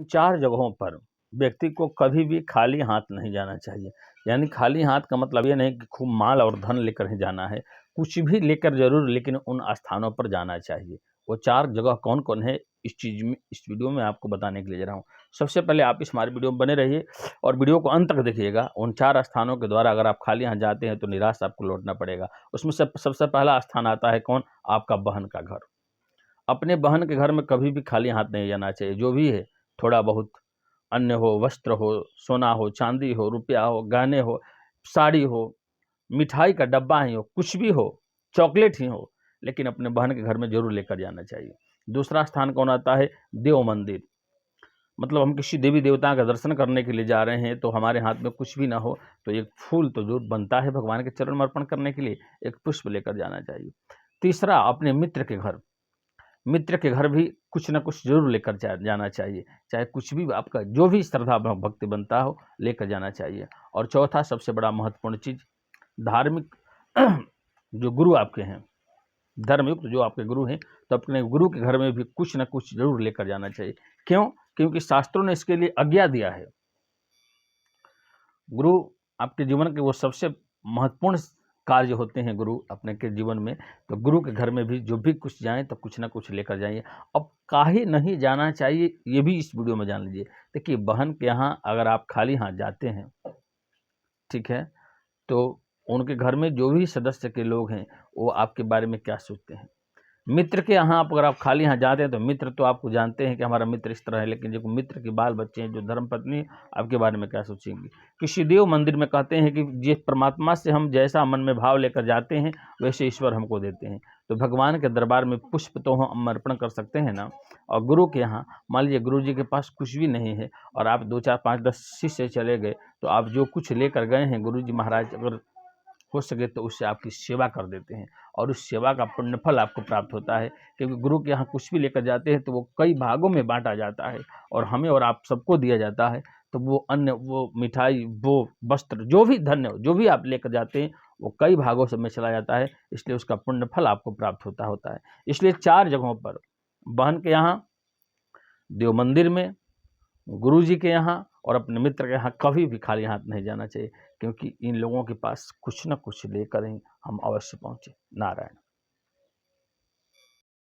इन 4 जगहों पर व्यक्ति को कभी भी खाली हाथ नहीं जाना चाहिए। यानी खाली हाथ का मतलब ये नहीं कि खूब माल और धन लेकर ही जाना है, कुछ भी लेकर ज़रूर लेकिन उन स्थानों पर जाना चाहिए। वो 4 जगह कौन-कौन है इस वीडियो में आपको बताने के लिए जा रहा हूँ। सबसे पहले आप इस हमारे वीडियो में बने रहिए और वीडियो को अंत तक देखिएगा। उन 4 स्थानों के द्वारा अगर आप खाली हाथ जाते हैं तो निराश आपको लौटना पड़ेगा। उसमें सबसे पहला स्थान आता है कौन? आपका बहन का घर। अपने बहन के घर में कभी भी खाली हाथ नहीं जाना चाहिए। जो भी है थोड़ा बहुत अन्न हो, वस्त्र हो, सोना हो, चांदी हो, रुपया हो, गहने हो, साड़ी हो, मिठाई का डब्बा ही हो, कुछ भी हो, चॉकलेट ही हो, लेकिन अपने बहन के घर में जरूर लेकर जाना चाहिए। दूसरा स्थान कौन आता है? देव मंदिर। मतलब हम किसी देवी देवता का दर्शन करने के लिए जा रहे हैं तो हमारे हाथ में कुछ भी ना हो तो एक फूल तो जरूर बनता है भगवान के चरण में अर्पण करने के लिए, एक पुष्प लेकर जाना चाहिए। तीसरा, अपने मित्र के घर। मित्र के घर भी कुछ ना कुछ जरूर लेकर जाना चाहिए, चाहे कुछ भी आपका जो भी श्रद्धा भक्ति बनता हो लेकर जाना चाहिए। और चौथा सबसे बड़ा महत्वपूर्ण चीज़, धार्मिक जो गुरु आपके हैं, धर्मयुक्त जो आपके गुरु हैं, तो अपने गुरु के घर में भी कुछ ना कुछ जरूर लेकर जाना चाहिए। क्यों? क्योंकि शास्त्रों ने इसके लिए आज्ञा दिया है। गुरु आपके जीवन के वो सबसे महत्वपूर्ण कार्य होते हैं गुरु अपने के जीवन में, तो गुरु के घर में भी जो भी कुछ जाएं तो कुछ ना कुछ लेकर जाइए। अब काहे नहीं जाना चाहिए ये भी इस वीडियो में जान लीजिए। देखिए, बहन के यहाँ अगर आप खाली हाथ जाते हैं, ठीक है, तो उनके घर में जो भी सदस्य के लोग हैं वो आपके बारे में क्या सोचते हैं। मित्र के यहाँ अगर आप खाली यहाँ जाते हैं तो मित्र तो आपको जानते हैं कि हमारा मित्र इस तरह है, लेकिन जो मित्र के बाल बच्चे हैं, जो धर्मपत्नी, आपके बारे में क्या सोचेंगे। किसी देव मंदिर में कहते हैं कि जिस परमात्मा से हम जैसा मन में भाव लेकर जाते हैं वैसे ईश्वर हमको देते हैं। तो भगवान के दरबार में पुष्प तो हम अर्पण कर सकते हैं ना। और गुरु के यहाँ मान लीजिए गुरु जी के पास कुछ भी नहीं है और आप 2 4 5 10 शिष्य चले गए, तो आप जो कुछ लेकर गए हैं गुरु जी महाराज अगर हो सके तो उससे आपकी सेवा कर देते हैं और उस सेवा का पुण्यफल आपको प्राप्त होता है। क्योंकि गुरु के यहाँ कुछ भी लेकर जाते हैं तो वो कई भागों में बांटा जाता है और हमें और आप सबको दिया जाता है। तो वो अन्न, वो मिठाई, वो वस्त्र, जो भी धन्य जो भी आप लेकर जाते हैं वो कई भागों से में चला जाता है, इसलिए उसका पुण्यफल आपको प्राप्त होता है। इसलिए 4 जगहों पर, बहन के यहाँ, देव मंदिर में, गुरु जी के यहाँ और अपने मित्र के यहाँ कभी भी खाली हाथ नहीं जाना चाहिए, क्योंकि इन लोगों के पास कुछ न कुछ लेकर ही हम अवश्य पहुँचे। नारायण।